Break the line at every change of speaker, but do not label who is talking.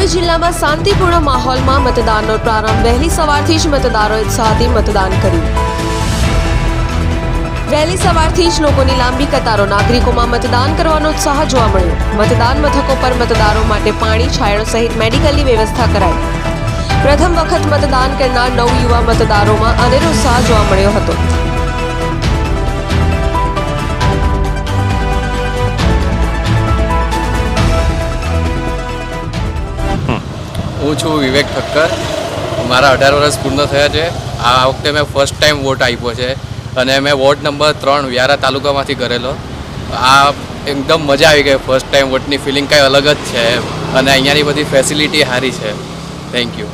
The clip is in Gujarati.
તાપી જિલ્લામાં શાંતિપૂર્ણ માહોલમાં મતદાનનો પ્રારંભ વહેલી સવારથી જ મતદારોએ ઉત્સાહથી મતદાન કર્યું। વહેલી સવારથી જ લોકોની લાંબી કતારો, નાગરિકોમાં મતદાન કરવાનો ઉત્સાહ જોવા મળ્યો। મતદાન મથકો પર મતદારો માટે પાણી, છાંયડો સહિત મેડિકલની વ્યવસ્થા કરાઈ। પ્રથમ વખત મતદાન કરનાર નવયુવા મતદારોમાં અનેરો ઉત્સાહ જોવા મળ્યો હતો।
હું છું વિવેક ઠક્કર। મારા 18 વર્ષ પૂર્ણ થયા છે। આ વખતે મેં ફર્સ્ટ ટાઈમ વોટ આપ્યો છે અને મેં વોર્ડ નંબર 3 વ્યારા તાલુકામાંથી કરેલો। આ એકદમ મજા આવી ગઈ। ફર્સ્ટ ટાઈમ વોટની ફિલિંગ કંઈ અલગ જ છે અને અહીંયાની બધી ફેસિલિટી સારી છે। Thank you.